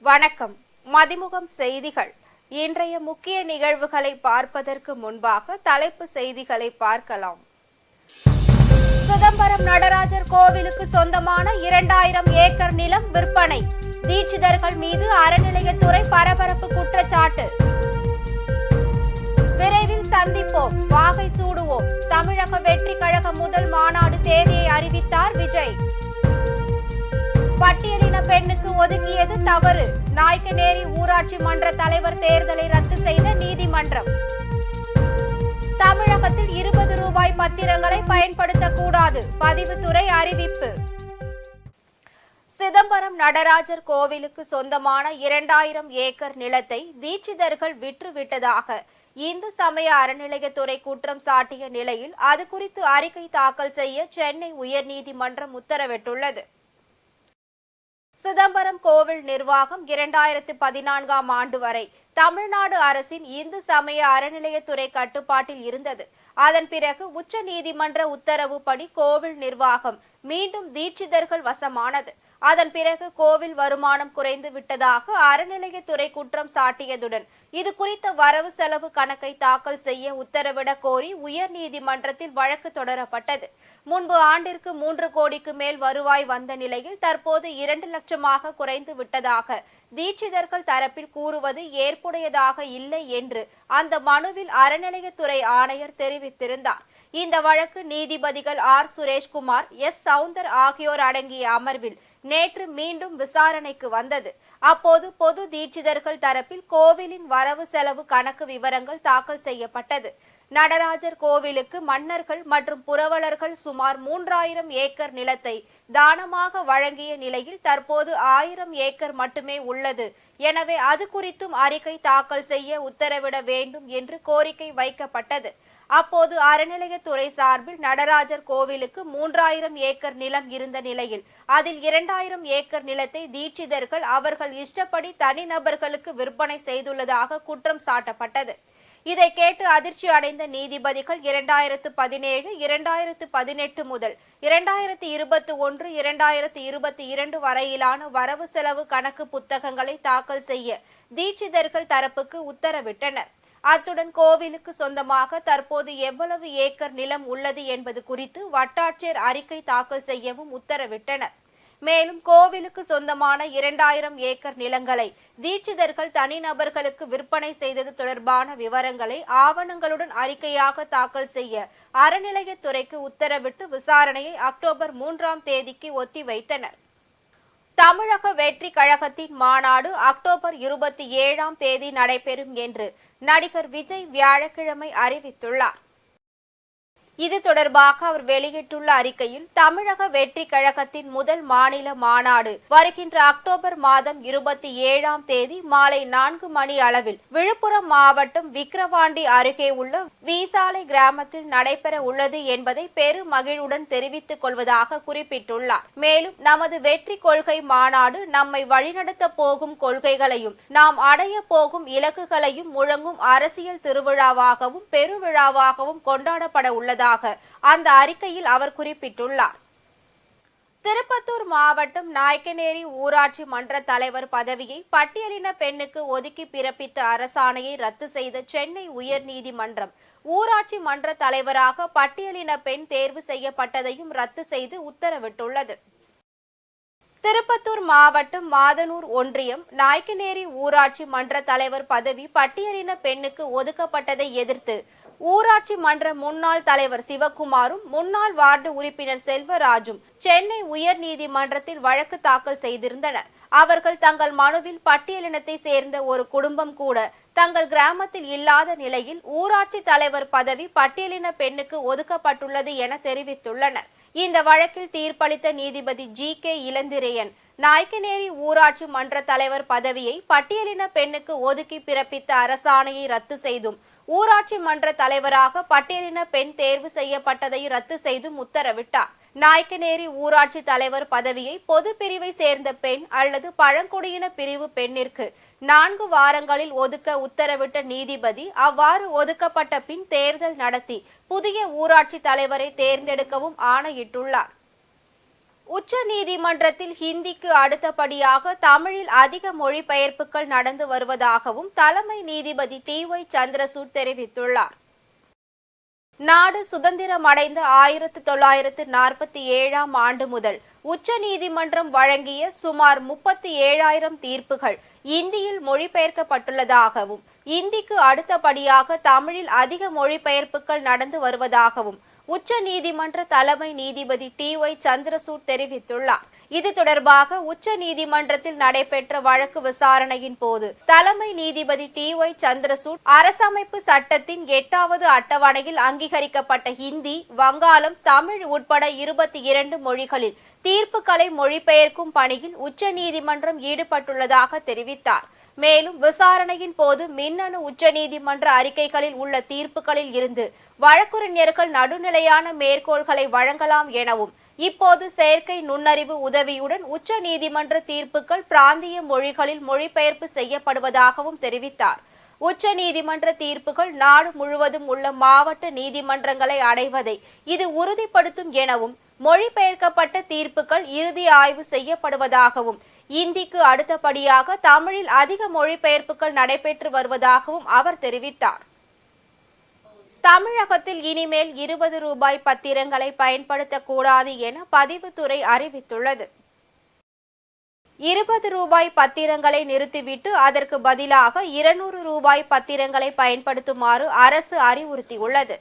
வணக்கம். மதிமுகம் செய்திகள். இன்றைய முக்கிய நிகழ்வுகளை பார்ப்பதற்கு முன்பாக தலைப்பு செய்திகளை பார்க்கலாம். சிதம்பரம் நடராஜர் கோவிலுக்கு சொந்தமான 2000 ஏக்கர் நிலம் விற்பனை. தீட்சிதர்கள் மீது அறநிலையத்துறை பரபரப்பு குற்றச்சாட்டு. விரைவில் சந்திப்போம், வாகை சூடுவோம். தமிழக வெற்றி கழக முதல் மாநாடு தேதியை அறிவித்தார் விஜய். பட்டியலின பெண்ணுக்கு ஒதுக்கியது தவறு. நாயக்கநேரி ஊராட்சி மன்ற தலைவர் தேர்தலை ரத்து செய்த நீதிமன்றம். தமிழகத்தில் 20 ரூபாய் பத்திரங்களை பயன்படுத்தக்கூடாது, பதிவுத்துறை அறிவிப்பு. சிதம்பரம் நடராஜர் கோவிலுக்கு சொந்தமான 2000 ஏக்கர் நிலத்தை தீட்சிதர்கள் விற்றுவிட்டதாக இந்து சமய அறநிலையத்துறை குற்றம் சாட்டிய நிலையில் அது குறித்து அறிக்கை தாக்கல் செய்ய சென்னை உயர்நீதிமன்றம் உத்தரவிட்டுள்ளது. சிதம்பரம் கோவில் நிர்வாகம் 2014ஆம் ஆண்டு வரை தமிழ்நாடு அரசின் இந்து சமய அறநிலையத்துறை கட்டுப்பாட்டில் இருந்தது. அதன் பிறகு உச்ச நீதிமன்ற உத்தரவுப்படி கோவில் நிர்வாகம் மீண்டும் தீட்சிதர்கள் வசமானது. அதன் பிறகு கோவில் வருமானம் குறைந்து விட்டதாக அறநிலையத்துறை குற்றம் சாட்டியதுடன் இது குறித்த வரவு செலவு கணக்கை தாக்கல் செய்ய உத்தரவிட கோரி உயர்நீதிமன்றத்தில் வழக்கு தொடரப்பட்டது. முன்பு ஆண்டிற்கு 3 கோடிக்கு மேல் வருவாய் வந்த நிலையில் தற்போது 2 லட்சமாக குறைந்து விட்டதாக தீட்சிதர்கள் தரப்பில் கூறுவது ஏற்புடையதாக இல்லை என்று அந்த மனுவில் அறநிலையத்துறை ஆணையர் தெரிவித்திருந்தார். இந்த வழக்கு நீதிபதிகள் ஆர் சுரேஷ்குமார், எஸ் சவுந்தர் ஆகியோர் அடங்கிய அமர்வில் நேற்று மீண்டும் விசாரணைக்கு வந்தது. அப்போது பொது தீட்சிதர்கள் தரப்பில் கோவிலின் வரவு செலவு கணக்கு விவரங்கள் தாக்கல் செய்யப்பட்டது. நடராஜர் கோவிலுக்கு மன்னர்கள் மற்றும் புரவலர்கள் சுமார் 3000 ஏக்கர் நிலத்தை தானமாக வழங்கிய நிலையில் தற்போது 1000 ஏக்கர் மட்டுமே உள்ளது. எனவே அது குறித்தும் அறிக்கை தாக்கல் செய்ய உத்தரவிட வேண்டும் என்று கோரிக்கை வைக்கப்பட்டது. அப்போது அறநிலையத்துறை சார்பில் நடராஜர் கோவிலுக்கு 3000 ஏக்கர் நிலம் இருந்த நிலையில் அதில் 2000 ஏக்கர் நிலத்தை தீட்சிதர்கள் அவர்கள் இஷ்டப்படி தனிநபர்களுக்கு விற்பனை செய்துள்ளதாக குற்றம் சாட்டப்பட்டது. இதை கேட்டு அதிர்ச்சி அடைந்த நீதிபதிகள் 2017, 2018 முதல் 2021, 2022 வரையிலான வரவு செலவு கணக்கு புத்தகங்களை தாக்கல் செய்ய தீட்சிதர்கள் தரப்புக்கு உத்தரவிட்டனர். அத்துடன் கோவிலுக்கு சொந்தமாக தற்போது எவ்வளவு ஏக்கர் நிலம் உள்ளது என்பது குறித்து வட்டாட்சியர் அறிக்கை தாக்கல் செய்யவும் உத்தரவிட்டனர். மேலும் கோவிலுக்கு சொந்தமான 2000 ஏக்கர் நிலங்களை தீட்சிதர்கள் தனிநபர்களுக்கு விற்பனை செய்தது தொடர்பான விவரங்களை ஆவணங்களுடன் அறிக்கையாக தாக்கல் செய்ய அறநிலையத்துறைக்கு உத்தரவிட்டு விசாரணையை அக்டோபர் 3ஆம் தேதிக்கு ஒத்திவைத்தனர். தமிழக வெற்றி கழகத்தின் மாநாடு அக்டோபர் 27ஆம் தேதி நடைபெறும் என்று நடிகர் விஜய் வியாழக்கிழமை அறிவித்துள்ளார். இது தொடர்பாக அவர் வெளியிட்டுள்ள அறிக்கையில், தமிழக வெற்றி கழகத்தின் முதல் மாநில மாநாடு வருகின்ற அக்டோபர் மாதம் 27ஆம் தேதி மாலை 4 மணி அளவில் விழுப்புரம் மாவட்டம் விக்கிரவாண்டி அருகே உள்ள வீசாலை கிராமத்தில் நடைபெற உள்ளது என்பதை பெரும் மகிழ்வுடன் தெரிவித்துக் கொள்வதாக குறிப்பிட்டுள்ளார். மேலும் நமது வெற்றி கொள்கை மாநாடு நம்மை வழிநடத்த போகும் கொள்கைகளையும் நாம் அடைய போகும் இலக்குகளையும் முழங்கும் அரசியல் திருவிழாவாகவும் பெருவிழாவாகவும் கொண்டாடப்பட உள்ளதாக அந்த அறிக்கையில் அவர் குறிப்பிட்டுள்ளார். திருப்பத்தூர் மாவட்டம் நாயக்கநேரி ஊராட்சி மன்ற தலைவர் பதவியை பட்டியலின பெண்ணுக்கு ஒதுக்கி பிறப்பித்த அரசாணையை ரத்து செய்த சென்னை உயர்நீதிமன்றம் ஊராட்சி மன்ற தலைவராக பட்டியலின பெண் தேர்வு செய்யப்பட்டதையும் ரத்து செய்து உத்தரவிட்டுள்ளது. திருப்பத்தூர் மாவட்டம் மாதனூர் ஒன்றியம் நாயக்கநேரி ஊராட்சி மன்ற தலைவர் பதவி பட்டியலின பெண்ணுக்கு ஒதுக்கப்பட்டதை எதிர்த்து ஊராட்சி மன்ற முன்னாள் தலைவர் சிவக்குமாரும் முன்னாள் வார்டு உறுப்பினர் செல்வராஜும் சென்னை உயர்நீதிமன்றத்தில் வழக்கு தாக்கல் செய்திருந்தனர். அவர்கள் தங்கள் மனுவில் பட்டியலினத்தை சேர்ந்த ஒரு குடும்பம் கூட தங்கள் கிராமத்தில் இல்லாத நிலையில் ஊராட்சி தலைவர் பதவி பட்டியலின பெண்ணுக்கு ஒதுக்கப்பட்டுள்ளது என தெரிவித்துள்ளனர். இந்த வழக்கில் தீர்ப்பளித்த நீதிபதி ஜி.கே. இளந்திரையன் நாயக்கநேரி ஊராட்சி மன்ற தலைவர் பதவியை பட்டியலின பெண்ணுக்கு ஒதுக்கி பிறப்பித்த அரசாணையை ரத்து செய்தும் ஊராட்சி மன்ற தலைவராக பட்டியலின பெண் தேர்வு செய்யப்பட்டதை ரத்து செய்தும் உத்தரவிட்டார். நாயக்கநேரி ஊராட்சி தலைவர் பதவியை பொது பிரிவை சேர்ந்த பெண் அல்லது பழங்குடியின பிரிவு பெண்ணிற்கு 4 வாரங்களில் ஒதுக்க உத்தரவிட்ட நீதிபதி அவ்வாறு ஒதுக்கப்பட்ட பின் தேர்தல் நடத்தி புதிய ஊராட்சி தலைவரை தேர்ந்தெடுக்கவும் ஆணையிட்டுள்ளார். உச்ச நீதிமன்றத்தில் ஹிந்திக்கு அடுத்தபடியாக தமிழில் அதிக மொழிபெயர்ப்புகள் நடந்து வருவதாகவும் தலைமை நீதிபதி டி.ஒய். சந்திரசூட் தெரிவித்துள்ளார். நாடு சுதந்திரம் அடைந்த 1947ஆம் ஆண்டு முதல் உச்ச நீதிமன்றம் வழங்கிய சுமார் 37,000 தீர்ப்புகள் இந்தியில் மொழிபெயர்க்கப்பட்டுள்ளதாகவும், இந்திக்கு அடுத்தபடியாக தமிழில் அதிக மொழிபெயர்ப்புகள் நடந்து வருவதாகவும் உச்ச நீதிமன்ற தலைமை நீதிபதி டி.ஒய். சந்திரசூட் தெரிவித்துள்ளார். இது தொடர்பாக உச்ச நீதிமன்றத்தில் நடைபெற்ற வழக்கு விசாரணையின் போது தலைமை நீதிபதி டி.ஒய். சந்திரசூட் அரசமைப்பு சட்டத்தின் 8வது அட்டவணையில் அங்கீகரிக்கப்பட்ட ஹிந்தி, வங்காளம், தமிழ் உட்பட 22 மொழிகளில் தீர்ப்புகளை மொழிபெயர்க்கும் பணியில் உச்ச நீதிமன்றம் ஈடுபட்டுள்ளதாக தெரிவித்தார். மேலும் விசாரணையின் போது மின்னணு உச்சநீதிமன்ற அறிக்கைகளில் உள்ள தீர்ப்புகளில் இருந்து வழக்கறிஞர்கள் நடுநிலையான மேற்கோள்களை வழங்கலாம் எனவும், இப்போது செயற்கை நுண்ணறிவு உதவியுடன் உச்ச நீதிமன்ற தீர்ப்புகள் பிராந்திய மொழிகளில் மொழிபெயர்ப்பு செய்யப்படுவதாகவும் தெரிவித்தார். உச்ச நீதிமன்ற தீர்ப்புகள் நாடு முழுவதும் உள்ள மாவட்ட நீதிமன்றங்களை அடைவதை இது உறுதிப்படுத்தும் எனவும், மொழிபெயர்க்கப்பட்ட தீர்ப்புகள் இறுதி ஆய்வு செய்யப்படுவதாகவும், இந்திக்கு அடுத்தபடியாக தமிழில் அதிக மொழிபெயர்ப்புகள் நடைபெற்று வருவதாகவும் அவர் தெரிவித்தார். தமிழகத்தில் இனிமேல் 20 ரூபாய் பத்திரங்களை பயன்படுத்தக்கூடாது என பதிவுத்துறை அறிவித்துள்ளது. 20 ரூபாய் பத்திரங்களை நிறுத்திவிட்டு அதற்கு பதிலாக 200 ரூபாய் பத்திரங்களை பயன்படுத்துமாறு அரசு அறிவுறுத்தியுள்ளது.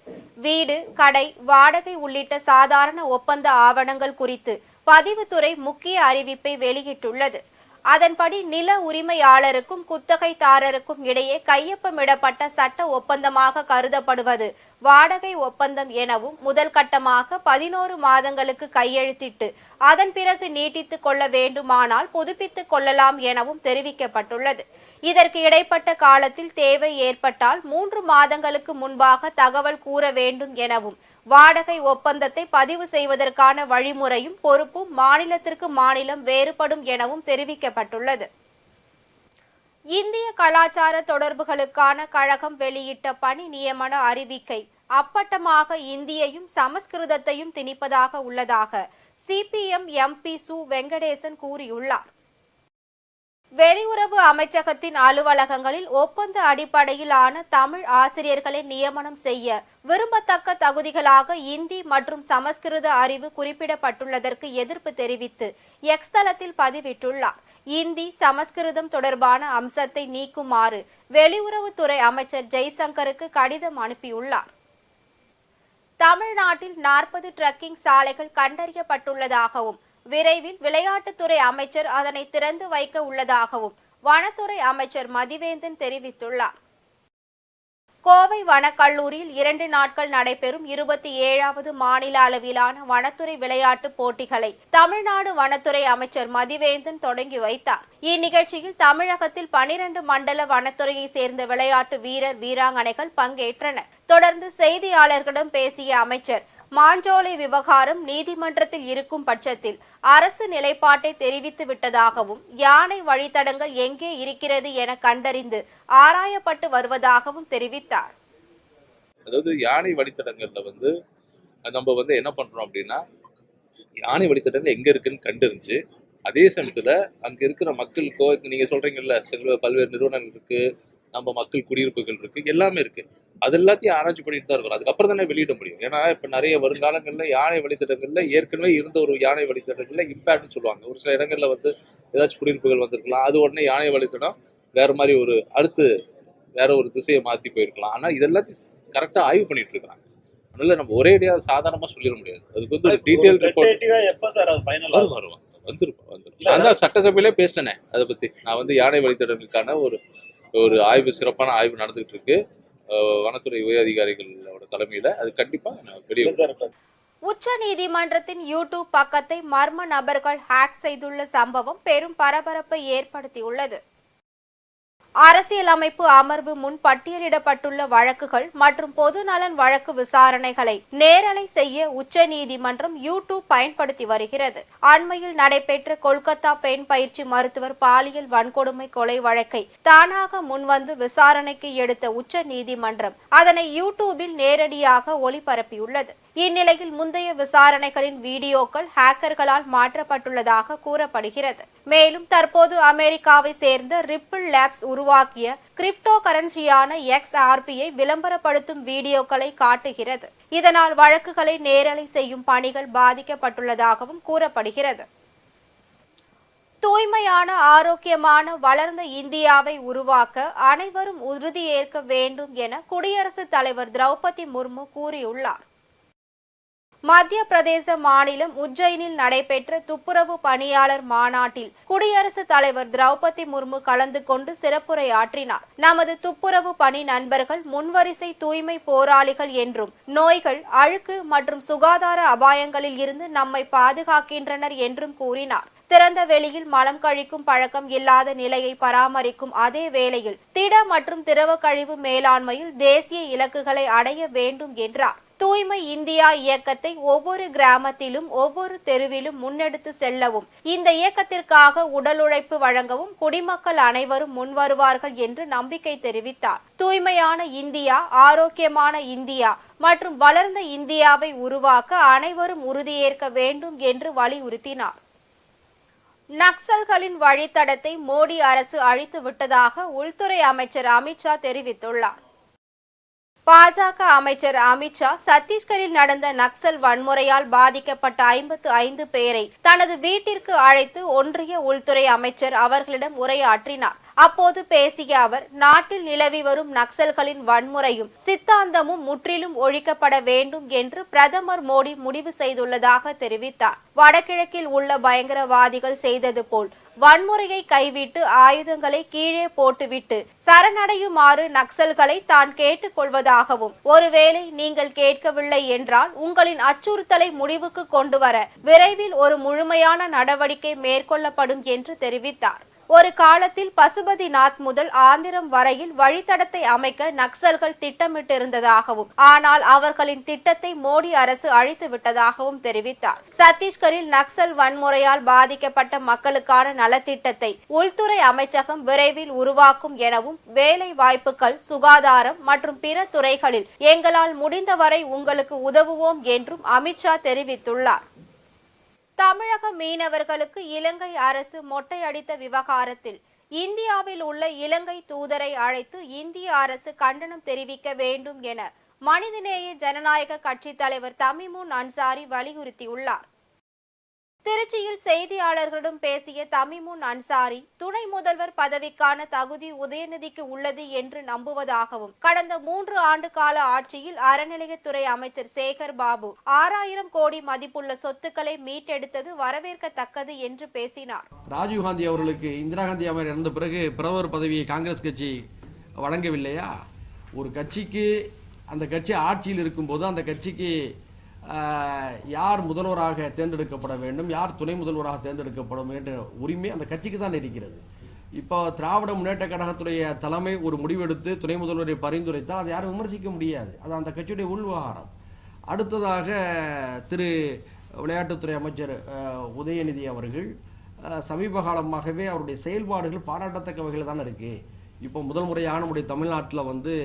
வீடு, கடை, வாடகை உள்ளிட்ட சாதாரண ஒப்பந்த ஆவணங்கள் குறித்து பதிவுத்துறை முக்கிய அறிவிப்பை வெளியிட்டுள்ளது. அதன்படி நில உரிமையாளருக்கும் குத்தகைதாரருக்கும் இடையே கையொப்பமிடப்பட்ட சட்ட ஒப்பந்தமாக கருதப்படுவது வாடகை ஒப்பந்தம் எனவும், முதல் கட்டமாக 11 மாதங்களுக்கு கையெழுத்திட்டு அதன் பிறகு நீட்டித்துக் கொள்ள வேண்டுமானால் புதுப்பித்துக் கொள்ளலாம் எனவும் தெரிவிக்கப்பட்டுள்ளது. இதற்கு இடைப்பட்ட காலத்தில் தேவை ஏற்பட்டால் 3 மாதங்களுக்கு முன்பாக தகவல் கூற வேண்டும் எனவும், வாடகை ஒப்பந்தத்தை பதிவு செய்வதற்கான வழிமுறையும் பொறுப்பும் மாநிலத்திற்கு மாநிலம் வேறுபடும் எனவும் தெரிவிக்கப்பட்டுள்ளது. இந்திய கலாச்சார தொடர்புகளுக்கான கழகம் வெளியிட்ட பணி நியமன அறிவிக்கை அப்பட்டமாக இந்தியையும் சமஸ்கிருதத்தையும் திணிப்பதாக உள்ளதாக சிபிஎம் எம்பி சு. வெங்கடேசன் கூறியுள்ளார். வெளியுறவு அமைச்சகத்தின் அலுவலகங்களில் ஒப்பந்த அடிப்படையிலான தமிழ் ஆசிரியர்களை நியமனம் செய்ய விரும்பத்தக்க தகுதிகளாக இந்தி மற்றும் சமஸ்கிருத அறிவு குறிப்பிடப்பட்டுள்ளதற்கு எதிர்ப்பு தெரிவித்து எக்ஸ் தளத்தில் பதிவிட்டுள்ளார். இந்தி, சமஸ்கிருதம் தொடர்பான அம்சத்தை நீக்குமாறு வெளியுறவுத்துறை அமைச்சர் ஜெய்சங்கருக்கு கடிதம் அனுப்பியுள்ளார். தமிழ்நாட்டில் 40 ட்ரக்கிங் சாலைகள் கண்டறியப்பட்டுள்ளதாகவும், விரைவில் விளையாட்டுத்துறை அமைச்சர் அதனை திறந்து வைக்க உள்ளதாகவும் வனத்துறை அமைச்சர் மதிவேந்தன் தெரிவித்துள்ளார். கோவை வனக்கல்லூரியில் 2 நாட்கள் நடைபெறும் 27வது மாநில அளவிலான வனத்துறை விளையாட்டு போட்டிகளை தமிழ்நாடு வனத்துறை அமைச்சர் மதிவேந்தன் தொடங்கி வைத்தார். இந்நிகழ்ச்சியில் தமிழகத்தில் 12 மண்டல வனத்துறையை சேர்ந்த விளையாட்டு வீரர், வீராங்கனைகள் பங்கேற்றனர். தொடர்ந்து செய்தியாளர்களிடம் பேசிய அமைச்சர், மாஞ்சோலை விவகாரம் நீதிமன்றத்தில் இருக்கும் பட்சத்தில் அரசு நிலைப்பாட்டை தெரிவித்து விட்டதாகவும், யானை வழித்தடங்கள் எங்கே இருக்கிறது என கண்டறிந்து ஆராயப்பட்டு வருவதாகவும் தெரிவித்தார். அதாவது யானை வழித்தடங்கள்ல நம்ம என்ன பண்றோம் அப்படின்னா, யானை வழித்தடங்கள் எங்க இருக்குன்னு கண்டறிஞ்சு, அதே சமயத்துல அங்க இருக்கிற மக்களுக்கோ, நீங்க சொல்றீங்கல்ல பல்வேறு நிறுவனங்கள் இருக்கு, நம்ம மக்கள் குடியிருப்புகள் இருக்கு, எல்லாமே இருக்கு, அது எல்லாத்தையும் ஆராய்ச்சி பண்ணிட்டு தான் இருக்கிறோம். அதுக்கப்புறம் தானே வெளியிட முடியும். ஏன்னா இப்ப நிறைய வருங்காலங்கள்ல யானை வழித்தடங்கள்ல ஏற்கனவே இருந்த ஒரு யானை வழித்தடங்கள்ல இம்பேக்ட்னு சொல்லுவாங்க. ஒரு சில இடங்கள்ல ஏதாச்சும் குடியிருப்புகள் வந்திருக்கலாம், அது உடனே யானை வழித்தடம் வேற மாதிரி அடுத்து வேற ஒரு திசையை மாற்றி போயிருக்கலாம். ஆனால் இதெல்லாத்தையும் கரெக்டாக ஆய்வு பண்ணிட்டு இருக்காங்க. அதனால நம்ம ஒரேடியாக சாதாரணமாக சொல்லிட முடியாது. அதுக்கு ஒரு டீட்டெயில் ரிப்போர்ட் வரும். வந்துருப்போம். நான் தான் சட்டசபையிலே பேசினேன் அதை பற்றி. நான் யானை வழித்தடங்களுக்கான ஒரு ஆய்வு, சிறப்பான ஆய்வு நடந்துகிட்டு இருக்கு வனத்துறை உயர் அதிகாரிகளோட தலைமையில. அது கண்டிப்பா வெளியே. உச்ச நீதிமன்றத்தின் யூடியூப் பக்கத்தை மர்ம நபர்கள் ஹேக் செய்துள்ள சம்பவம் பெரும் பரபரப்பை ஏற்படுத்தியுள்ளது. அரசியலமைப்பு அமர்வு முன் பட்டியலிடப்பட்டுள்ள வழக்குகள் மற்றும் பொதுநலன் வழக்கு விசாரணைகளை நேரலை செய்ய உச்ச நீதிமன்றம் யூடியூப் பயன்படுத்தி வருகிறது. அண்மையில் நடைபெற்ற கொல்கத்தா பெண் பயிற்சி மருத்துவர் பாலியல் வன்கொடுமை கொலை வழக்கை தானாக முன்வந்து விசாரணைக்கு எடுத்த உச்ச நீதிமன்றம் அதனை யூடியூபில் நேரடியாக ஒளிபரப்பியுள்ளது. இந்நிலையில் முந்தைய விசாரணைகளின் வீடியோக்கள் ஹேக்கர்களால் மாற்றப்பட்டுள்ளதாக கூறப்படுகிறது. மேலும் தற்போது அமெரிக்காவை சேர்ந்த ரிப்பிள் லேப்ஸ் உருவாக்கிய கிரிப்டோ கரன்சியான XRP-யை விளம்பரப்படுத்தும் வீடியோக்களை காட்டுகிறது. இதனால் வழக்குகளை நேரலை செய்யும் பணிகள் பாதிக்கப்பட்டுள்ளதாகவும் கூறப்படுகிறது. தூய்மையான, ஆரோக்கியமான, வளர்ந்த இந்தியாவை உருவாக்க அனைவரும் உறுதியேற்க வேண்டும் என குடியரசுத் தலைவர் திரௌபதி முர்மு கூறியுள்ளார். மத்திய பிரதேச மாநிலம் உஜ்ஜைனில் நடைபெற்ற துப்புரவு பணியாளர் மாநாட்டில் குடியரசுத் தலைவர் திரௌபதி முர்மு கலந்து கொண்டு சிறப்புரையாற்றினார். நமது துப்புரவு பணி நண்பர்கள் முன்வரிசை தூய்மை போராளிகள் என்றும், நோய்கள், அழுக்கு மற்றும் சுகாதார அபாயங்களில் இருந்து நம்மை பாதுகாக்கின்றனர் என்றும் கூறினார். திறந்த வெளியில் மலம் கழிக்கும் பழக்கம் இல்லாத நிலையை பராமரிக்கும் அதே வேளையில் திட மற்றும் திரவ கழிவு மேலாண்மையில் தேசிய இலக்குகளை அடைய வேண்டும் என்றார். தூய்மை இந்தியா இயக்கத்தை ஒவ்வொரு கிராமத்திலும் ஒவ்வொரு தெருவிலும் முன்னெடுத்து செல்லவும், இந்த இயக்கத்திற்காக உடல் உழைப்பு வழங்கவும் குடிமக்கள் அனைவரும் முன்வருவார்கள் என்று நம்பிக்கை தெரிவித்தார். தூய்மையான இந்தியா, ஆரோக்கியமான இந்தியா மற்றும் வளர்ந்த இந்தியாவை உருவாக்க அனைவரும் உறுதியேற்க வேண்டும் என்று வலியுறுத்தினார். நக்சல்களின் வழித்தடத்தை மோடி அரசு அழித்து விட்டதாக உள்துறை அமைச்சர் அமித்ஷா தெரிவித்துள்ளார். பாஜக அமைச்சர் அமித்ஷா சத்தீஸ்கரில் நடந்த நக்சல் வன்முறையால் பாதிக்கப்பட்ட 55 பேரை தனது வீட்டிற்கு அழைத்து ஒன்றிய உள்துறை அமைச்சர் அவர்களிடம் உரையாற்றினார். அப்போது பேசிய அவர், நாட்டில் நிலவி வரும் நக்சல்களின் வன்முறையும் சித்தாந்தமும் முற்றிலும் ஒழிக்கப்பட வேண்டும் என்று பிரதமர் மோடி முடிவு செய்துள்ளதாக தெரிவித்தார். வடகிழக்கில் உள்ள பயங்கரவாதிகள் செய்தது போல் வன்முறையை கைவிட்டு ஆயுதங்களை கீழே போட்டுவிட்டு சரணடையுமாறு நக்சல்களை தான் கேட்டுக் கொள்வதாகவும், ஒருவேளை நீங்கள் கேட்கவில்லை என்றால் உங்களின் அச்சுறுத்தலை முடிவுக்கு கொண்டுவர விரைவில் ஒரு முழுமையான நடவடிக்கை மேற்கொள்ளப்படும் என்று தெரிவித்தார். ஒரு காலத்தில் பசுபதிநாத் முதல் ஆந்திரம் வரையில் வழித்தடத்தை அமைக்க நக்சல்கள் திட்டமிட்டிருந்ததாகவும், ஆனால் அவர்களின் திட்டத்தை மோடி அரசு அழித்து விட்டதாகவும் தெரிவித்தார். சத்தீஸ்கரில் நக்சல் வன்முறையால் பாதிக்கப்பட்ட மக்களுக்கான நலத்திட்டத்தை உள்துறை அமைச்சகம் விரைவில் உருவாக்கும் எனவும், வேலை வாய்ப்புகள், சுகாதாரம் மற்றும் பிற துறைகளில் எங்களால் முடிந்தவரை உங்களுக்கு உதவுவோம் என்றும் அமித்ஷா தெரிவித்துள்ளார். தமிழக மீனவர்களுக்கு இலங்கை அரசு மொட்டை அடித்த விவகாரத்தில் இந்தியாவில் உள்ள இலங்கை தூதரை அழைத்து இந்திய அரசு கண்டனம் தெரிவிக்க வேண்டும் என மனிதநேய ஜனநாயக கட்சித் தலைவர் தமிமுன் அன்சாரி வலியுறுத்தியுள்ளார். திருச்சியில் செய்தியாளர்களிடம் பேசிய தமிமுன் அன்சாரி, துணை முதல்வர் பதவிக்கான தகுதி உதயநிதிக்கு உள்ளது என்று நம்புவதாகவும், கடந்த 3 ஆண்டு கால ஆட்சியில் அறநிலையத்துறை அமைச்சர் சேகர் பாபு 6000 கோடி மதிப்புள்ள சொத்துக்களை மீட்டெடுத்தது வரவேற்கத்தக்கது என்று பேசினார். ராஜீவ்காந்தி அவர்களுக்கு இந்திரா காந்தி அவர் இறந்த பிறகு பிரதமர் பதவியை காங்கிரஸ் கட்சி வழங்கவில்லையா? ஒரு கட்சிக்கு, அந்த கட்சி ஆட்சியில் இருக்கும்போது அந்த கட்சிக்கு யார் முதல்வராக தேர்ந்தெடுக்கப்பட வேண்டும், யார் துணை முதல்வராக தேர்ந்தெடுக்கப்படும் என்ற உரிமை அந்த கட்சிக்கு தான் இருக்கிறது. இப்போ திராவிட முன்னேற்ற கழகத்துடைய தலைமை ஒரு முடிவெடுத்து துணை முதல்வரை பரிந்துரைத்தால் அதை யாரும் விமர்சிக்க முடியாது. அது அந்த கட்சியுடைய உள்விவகாரம். அடுத்ததாக திரு விளையாட்டுத்துறை அமைச்சர் உதயநிதி அவர்கள் சமீப காலமாகவே அவருடைய செயல்பாடுகள் பாராட்டத்தக்க வகையில் தான் இருக்குது. இப்போ முதல் முறையாக நம்முடைய தமிழ்நாட்டில் வந்து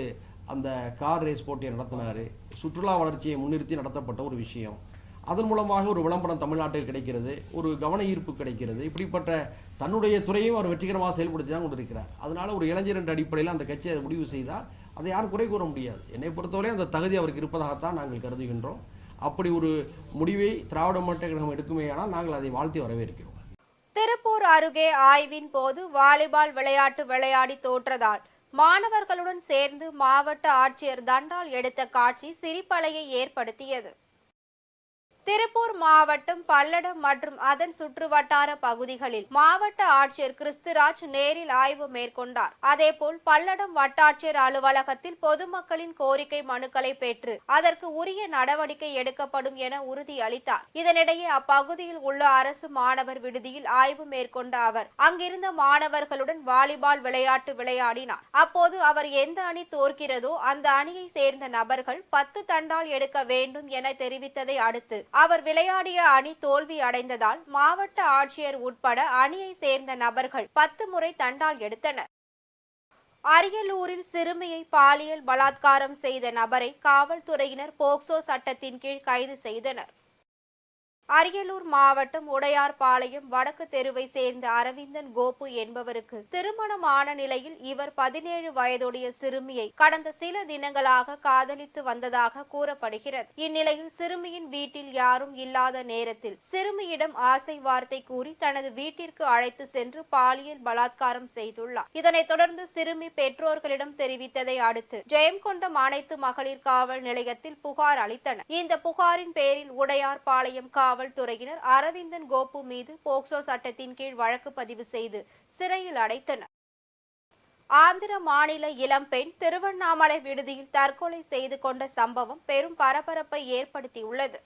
அந்த கார் ரேஸ் போட்டியை நடத்தினார். சுற்றுலா வளர்ச்சியை முன்னிறுத்தி நடத்தப்பட்ட ஒரு விஷயம். அதன் மூலமாக ஒரு விளம்பரம் தமிழ்நாட்டில் கிடைக்கிறது, ஒரு கவன ஈர்ப்பு கிடைக்கிறது. இப்படிப்பட்ட தன்னுடைய துறையும் அவர் வெற்றிகரமாக செயல்படுத்தி தான் கொண்டிருக்கிறார். அதனால ஒரு இளைஞர் என்ற அடிப்படையில் அந்த கட்சி அதை முடிவு செய்தால் அதை யாரும் குறை கூற முடியாது. என்னை பொறுத்தவரை அந்த தகுதி அவருக்கு இருப்பதாகத்தான் நாங்கள் கருதுகின்றோம். அப்படி ஒரு முடிவை திராவிட முன்னேற்ற கழகம் எடுக்குமேயானால் நாங்கள் அதை வாழ்த்தி வரவேற்கிறோம். திருப்பூர் அருகே ஆய்வின் போது வாலிபால் விளையாட்டு விளையாடி தோற்றதால் மாணவர்களுடன் சேர்ந்து மாவட்ட ஆட்சியர் தண்டால் எடுத்த காட்சி சிரிப்பலையை ஏற்படுத்தியது. திருப்பூர் மாவட்டம் பல்லடம் மற்றும் அதன் சுற்றுவட்டார பகுதிகளில் மாவட்ட ஆட்சியர் கிறிஸ்துராஜ் நேரில் ஆய்வு மேற்கொண்டார். அதேபோல் பல்லடம் வட்டாட்சியர் அலுவலகத்தில் பொதுமக்களின் கோரிக்கை மனுக்களை பெற்று அதற்கு உரிய நடவடிக்கை எடுக்கப்படும் என உறுதியளித்தார். இதனிடையே அப்பகுதியில் உள்ள அரசு மாணவர் விடுதியில் ஆய்வு மேற்கொண்ட அவர் அங்கிருந்த மாணவர்களுடன் வாலிபால் விளையாட்டு விளையாடினார். அப்போது அவர் எந்த அணி தோற்கிறதோ அந்த அணியை சேர்ந்த நபர்கள் 10 தண்டால் எடுக்க வேண்டும் என தெரிவித்ததை அடுத்து அவர் விளையாடிய அணி தோல்வி அடைந்ததால் மாவட்ட ஆட்சியர் உட்பட அணியை சேர்ந்த நபர்கள் 10 முறை தண்டால் எடுத்தனர். அரியலூரில் சிறுமியை பாலியல் பலாத்காரம் செய்த நபரை காவல்துறையினர் போக்சோ சட்டத்தின் கீழ் கைது செய்தனர். அரியலூர் மாவட்டம் உடையார்பாளையம் வடக்கு தெருவை சேர்ந்த அரவிந்தன் கோபு என்பவருக்கு திருமணமான நிலையில் இவர் 17 வயதுடைய சிறுமியை கடந்த சில தினங்களாக காதலித்து வந்ததாக கூறப்படுகிறது. இந்நிலையில் சிறுமியின் வீட்டில் யாரும் இல்லாத நேரத்தில் சிறுமியிடம் ஆசை வார்த்தை கூறி தனது வீட்டிற்கு அழைத்து சென்று பாலியல் பலாத்காரம் செய்துள்ளார். இதனைத் தொடர்ந்து சிறுமி பெற்றோர்களிடம் தெரிவித்ததை அடுத்து ஜெயங்கொண்டம் அனைத்து மகளிர் காவல் நிலையத்தில் புகார் அளித்தனர். இந்த புகாரின் பேரில் உடையார்பாளையம் காவல்துறையினர் அரவிந்தன் கோபு மீது போக்சோ சட்டத்தின் கீழ் வழக்கு பதிவு செய்து சிறையில் அடைத்தனர். ஆந்திர மாநில இளம்பெண் திருவண்ணாமலை விடுதியில் தற்கொலை செய்து கொண்ட சம்பவம் பெரும் பரபரப்பை ஏற்படுத்தியுள்ளது.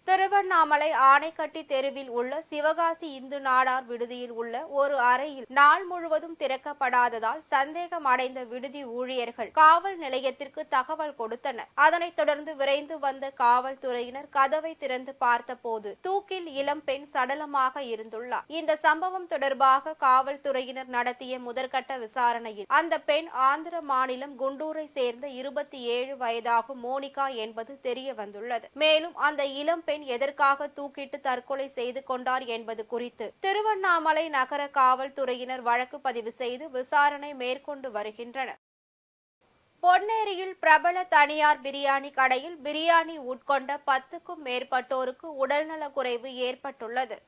திருவண்ணாமலை ஆனைக்கட்டி தெருவில் உள்ள சிவகாசி இந்து நாடார் விடுதியில் உள்ள ஒரு அறையில் நாள் முழுவதும் திறக்கப்படாததால் சந்தேகம் அடைந்த விடுதி ஊழியர்கள் காவல் நிலையத்திற்கு தகவல் கொடுத்தனர். அதனைத் தொடர்ந்து விரைந்து வந்த காவல்துறையினர் கதவை திறந்து பார்த்தபோது தூக்கில் இளம்பெண் சடலமாக இருந்துள்ளார். இந்த சம்பவம் தொடர்பாக காவல்துறையினர் நடத்திய முதற்கட்ட விசாரணையில் அந்த பெண் ஆந்திர மாநிலம் குண்டூரை சேர்ந்த 27 வயதாகும் மோனிகா என்பது தெரிய வந்துள்ளது. மேலும் அந்த இளம்பெண் எதற்காக தூக்கிட்டு தற்கொலை செய்து கொண்டார் என்பது குறித்து திருவண்ணாமலை நகர காவல்துறையினர் வழக்கு பதிவு செய்து விசாரணை மேற்கொண்டு வருகின்றனர். பொன்னேரியில் பிரபல தனியார் பிரியாணி கடையில் பிரியாணி உட்கொண்ட 10க்கும் மேற்பட்டோருக்கு உடல்நலக்குறைவு ஏற்பட்டுள்ளது.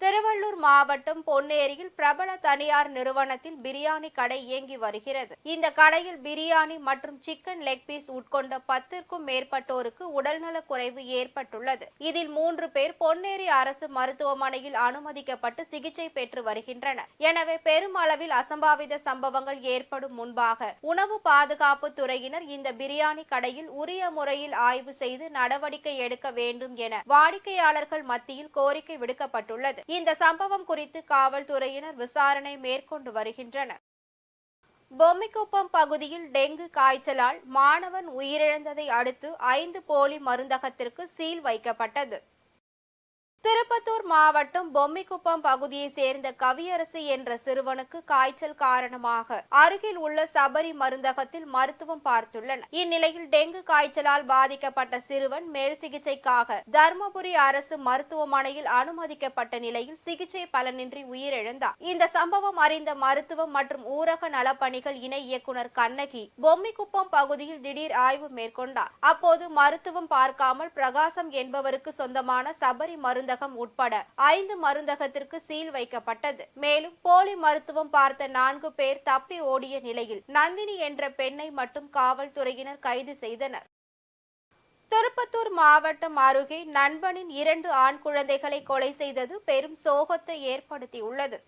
திருவள்ளூர் மாவட்டம் பொன்னேரியில் பிரபல தனியார் நிறுவனத்தில் பிரியாணி கடை இயங்கி வருகிறது. இந்த கடையில் பிரியாணி மற்றும் சிக்கன் லெக் பீஸ் உட்கொண்ட 10க்கும் மேற்பட்டோருக்கு உடல்நலக் குறைவு ஏற்பட்டுள்ளது. இதில் 3 பேர் பொன்னேரி அரசு மருத்துவமனையில் அனுமதிக்கப்பட்டு சிகிச்சை பெற்று வருகின்றனர். எனவே பெருமளவில் அசம்பாவித சம்பவங்கள் ஏற்படும் முன்பாக உணவு பாதுகாப்பு துறையினர் இந்த பிரியாணி கடையில் உரிய முறையில் ஆய்வு செய்து நடவடிக்கை எடுக்க வேண்டும் என வாடிக்கையாளர்கள் மத்தியில் கோரிக்கை விடுக்கப்பட்டுள்ளது. இந்த சம்பவம் குறித்து காவல்துறையினர் விசாரணை மேற்கொண்டு வருகின்றனர். பொம்மிக்குப்பம் பகுதியில் டெங்கு காய்ச்சலால் மாணவன் உயிரிழந்ததை அடுத்து 5 போலி மருந்தகத்திற்கு சீல் வைக்கப்பட்டது. திருப்பத்தூர் மாவட்டம் பொம்மிக்குப்பம் பகுதியை சேர்ந்த கவியரசு என்ற சிறுவனுக்கு காய்ச்சல் காரணமாக அருகில் உள்ள சபரி மருந்தகத்தில் மருத்துவம் பார்த்துள்ளனர். இந்நிலையில் டெங்கு காய்ச்சலால் பாதிக்கப்பட்ட சிறுவன் மேல் சிகிச்சைக்காக தர்மபுரி அரசு மருத்துவமனையில் அனுமதிக்கப்பட்ட நிலையில் சிகிச்சை பலனின்றி உயிரிழந்தார். இந்த சம்பவம் அறிந்த மருத்துவம் மற்றும் ஊரக நலப்பணிகள் இணை இயக்குநர் கண்ணகி பொம்மிக்குப்பம் பகுதியில் திடீர் ஆய்வு மேற்கொண்டார். அப்போது மருத்துவம் பார்க்காமல் பிரகாசம் என்பவருக்கு சொந்தமான சபரி மருந்தகம் உட்பட 5 மருந்தகத்திற்கு சீல் வைக்கப்பட்டது. மேலும் போலி மருத்துவம் பார்த்த 4 பேர் தப்பி ஓடிய நிலையில் நந்தினி என்ற பெண்ணை மட்டும் காவல்துறையினர் கைது செய்தனர். திருப்பத்தூர் மாவட்டம் அருகே நண்பனின் 2 ஆண் குழந்தைகளை கொலை செய்தது பெரும் சோகத்தை ஏற்படுத்தியுள்ளது.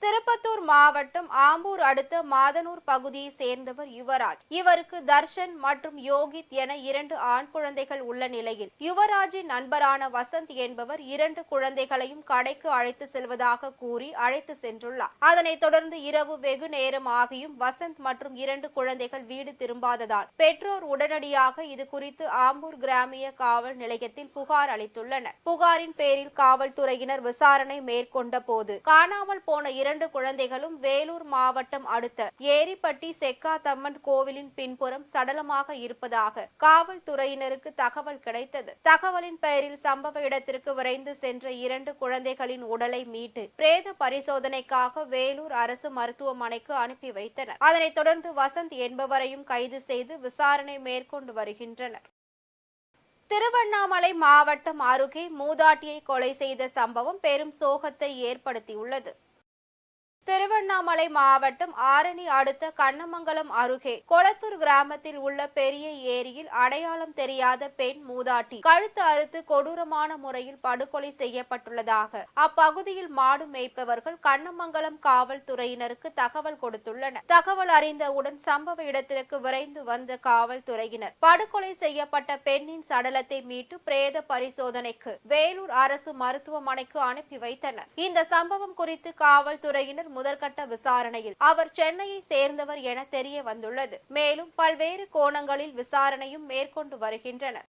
திருப்பத்தூர் மாவட்டம் ஆம்பூர் அடுத்த மாதனூர் பகுதியை சேர்ந்தவர் யுவராஜ். இவருக்கு தர்ஷன் மற்றும் யோகித் என 2 ஆண் குழந்தைகள் உள்ள நிலையில் யுவராஜின் நண்பரான வசந்த் என்பவர் 2 குழந்தைகளையும் கடைக்கு அழைத்து செல்வதாக கூறி அழைத்து சென்றுள்ளார். அதனைத் தொடர்ந்து இரவு வெகு நேரம் ஆகியும் வசந்த் மற்றும் 2 குழந்தைகள் வீடு திரும்பாததால் பெற்றோர் உடனடியாக இது குறித்து ஆம்பூர் கிராமிய காவல் நிலையத்தில் புகார் அளித்துள்ளனர். புகாரின் பேரில் காவல்துறையினர் விசாரணை மேற்கொண்ட போது காணாமல் போன 2 குழந்தைகளும் வேலூர் மாவட்டம் அடுத்த ஏரிப்பட்டி செக்காத்தம்மன் கோவிலின் பின்புறம் சடலமாக இருப்பதாக காவல்துறையினருக்கு தகவல் கிடைத்தது. தகவலின் பெயரில் சம்பவ இடத்திற்கு விரைந்து சென்ற 2 குழந்தைகளின் உடலை மீட்டு பிரேத பரிசோதனைக்காக வேலூர் அரசு மருத்துவமனைக்கு அனுப்பி வைத்தனர். அதனைத் தொடர்ந்து வசந்த் என்பவரையும் கைது செய்து விசாரணை மேற்கொண்டு வருகின்றனர். திருவண்ணாமலை மாவட்டம் அருகே மூதாட்டியை கொலை செய்த சம்பவம் பெரும் சோகத்தை ஏற்படுத்தியுள்ளது. திருவண்ணாமலை மாவட்டம் ஆரணி அடுத்த கண்ணமங்கலம் அருகே கொளத்தூர் கிராமத்தில் உள்ள பெரிய ஏரியில் அடையாளம் தெரியாத பெண் மூதாட்டி கழுத்து அறுத்து கொடூரமான முறையில் படுகொலை செய்யப்பட்டுள்ளதாக அப்பகுதியில் மாடு மேய்ப்பவர்கள் கண்ணமங்கலம் காவல்துறையினருக்கு தகவல் கொடுத்துள்ளனர். தகவல் அறிந்தவுடன் சம்பவ இடத்திற்கு விரைந்து வந்த காவல்துறையினர் படுகொலை செய்யப்பட்ட பெண்ணின் சடலத்தை மீட்டு பிரேத பரிசோதனைக்கு வேலூர் அரசு மருத்துவமனைக்கு அனுப்பி வைத்தனர். இந்த சம்பவம் குறித்து காவல்துறையினர் முதற்கட்ட விசாரணையில் அவர் சென்னையை சேர்ந்தவர் என தெரிய வந்துள்ளது. மேலும் பல்வேறு கோணங்களில் விசாரணையும் மேற்கொண்டு வருகின்றனர்.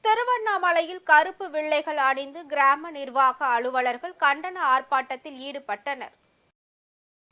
திருவண்ணாமலையில் கருப்பு வில்லைகள் அணிந்து கிராம நிர்வாக அலுவலர்கள் கண்டன ஆர்ப்பாட்டத்தில் ஈடுபட்டனர்.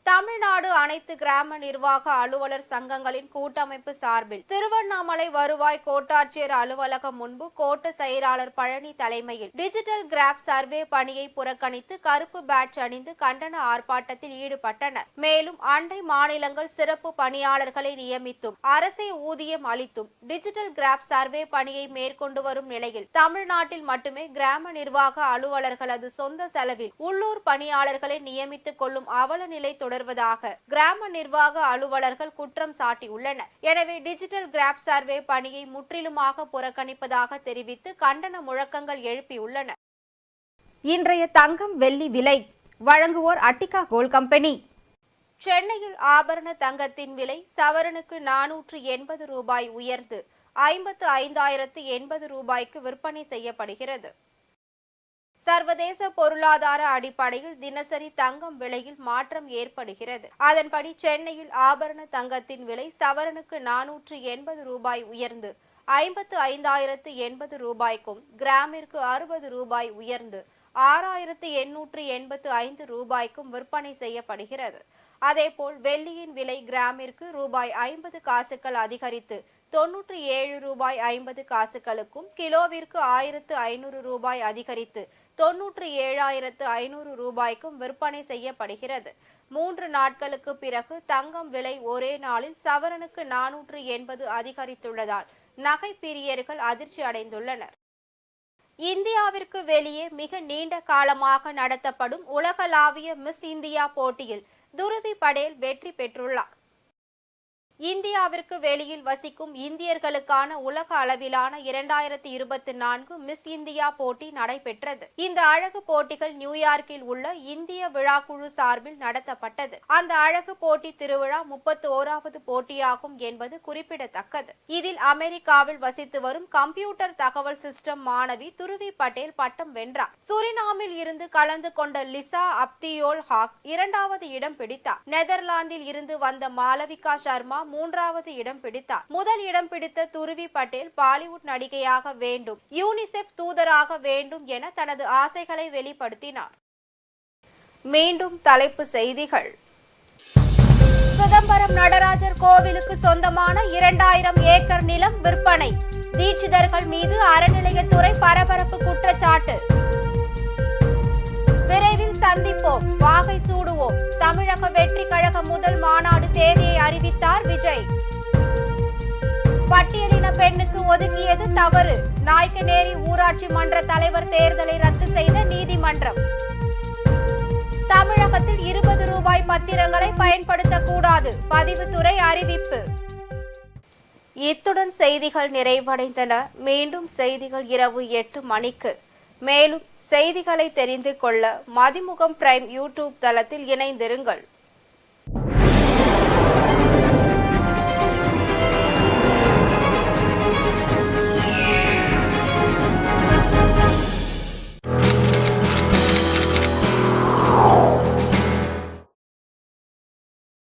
தமிழ்நாடு அனைத்து கிராம நிர்வாக அலுவலர் சங்கங்களின் கூட்டமைப்பு சார்பில் திருவண்ணாமலை வருவாய் கோட்டாட்சியர் அலுவலகம் முன்பு கோட்ட செயலாளர் பழனி தலைமையில் டிஜிட்டல் கிராப் சர்வே பணியை புறக்கணித்து கருப்பு பேட்ஜ் அணிந்து கண்டன ஆர்ப்பாட்டத்தில் ஈடுபட்டனர். மேலும் அண்டை மாநிலங்கள் சிறப்பு பணியாளர்களை நியமித்தும் அரசே ஊதியம் அளித்தும் டிஜிட்டல் கிராப் சர்வே பணியை மேற்கொண்டு வரும் நிலையில் தமிழ்நாட்டில் மட்டுமே கிராம நிர்வாக அலுவலர்களது சொந்த செலவில் உள்ளூர் பணியாளர்களை நியமித்துக் கொள்ளும் அவல நிலை தொடர்வதாக கிராம நிர்வாக அலுவலர்கள் குற்றம் சாட்டியுள்ளனர். எனவே டிஜிட்டல் கிராப் சர்வே பணியை முற்றிலுமாக புறக்கணிப்பதாக தெரிவித்து கண்டன முழக்கங்கள் எழுப்பியுள்ளனர். இன்றைய தங்கம் வெள்ளி விலை வழங்குவோர் அட்டிகா கோல்ட் கம்பெனி. சென்னையில் ஆபரண தங்கத்தின் விலை சவரனுக்கு 480 ரூபாய் உயர்ந்து 55,080 ரூபாய்க்கு விற்பனை செய்யப்படுகிறது. சர்வதேச பொருளாதார அடிப்படையில் தினசரி தங்கம் விலையில் மாற்றம் ஏற்படுகிறது. அதன்படி சென்னையில் ஆபரண தங்கத்தின் விலை சவரனுக்கு 480 ரூபாய் உயர்ந்து 55,080 ரூபாய்க்கும், கிராமிற்கு 60 ரூபாய் உயர்ந்து 6,885 ரூபாய்க்கும் விற்பனை செய்யப்படுகிறது. அதேபோல் வெள்ளியின் விலை கிராமிற்கு ரூபாய் 50 காசுகள் அதிகரித்து 97 ரூபாய் 50 காசுகளுக்கும், கிலோவிற்கு 1,500 ரூபாய் அதிகரித்து 97,500 ரூபாய்க்கும் விற்பனை செய்யப்படுகிறது. 3 நாட்களுக்கு பிறகு தங்கம் விலை ஒரே நாளில் சவரனுக்கு 480 அதிகரித்துள்ளதால் நகை பிரியர்கள் அதிர்ச்சி அடைந்துள்ளனர். இந்தியாவிற்கு வெளியே மிக நீண்ட காலமாக நடத்தப்படும் உலகளாவிய மிஸ் இந்தியா போட்டியில் துருவி படேல் வெற்றி பெற்றுள்ளார். இந்தியாவிற்கு வெளியில் வசிக்கும் இந்தியர்களுக்கான உலக அளவிலான 2024 மிஸ் இந்தியா போட்டி நடைபெற்றது. இந்த அழகு போட்டிகள் நியூயார்க்கில் உள்ள இந்திய விழாக்குழு சார்பில் நடத்தப்பட்டது. அந்த அழகு போட்டி திருவிழா 31வது போட்டியாகும் என்பது குறிப்பிடத்தக்கது. இதில் அமெரிக்காவில் வசித்து வரும் கம்ப்யூட்டர் தகவல் சிஸ்டம் மாணவி துருவி படேல் பட்டம் வென்றார். சுரினாமில் இருந்து கலந்து கொண்ட லிசா அப்தியோல் ஹாக் 2வது இடம் பிடித்தார். நெதர்லாந்தில் இருந்து வந்த மாலவிகா சர்மா 3வது இடம் பிடித்தார். முதல் இடம் பிடித்த துருவி படேல் பாலிவுட் நடிகையாக வேண்டும், யூனிசெஃப் தூதராக வேண்டும் என தனது ஆசைகளை வெளிப்படுத்தினார். மீண்டும் தலைப்பு செய்திகள். சிதம்பரம் நடராஜர் கோவிலுக்கு சொந்தமான 2000 ஏக்கர் நிலம் விற்பனை. தீட்சிதர்கள் மீது அறநிலையத்துறை பரபரப்பு குற்றச்சாட்டு. விரைவில் சந்திப்போம், வாகை சூடுவோம். தமிழக வெற்றி கழக முதல் மாநாடு தேதியை அறிவித்தார் விஜய். பட்டியலின பெண்ணுக்கு ஒதுக்கியது தவறு. நாய்க்கநேரி ஊராட்சி மன்ற தலைவர் தேர்தலை ரத்து செய்த நீதிமன்றம். தமிழகத்தில் 20 ரூபாய் பத்திரங்களை பயன்படுத்தக்கூடாது, பதிவுத்துறை அறிவிப்பு. இத்துடன் செய்திகள் நிறைவடைந்தன. மீண்டும் செய்திகள் இரவு 8 மணிக்கு. மேலும் செய்திகளை தெரிந்து கொள்ள மதிமுகம் பிரைம் யூடியூப் தளத்தில் இணைந்திருங்கள்.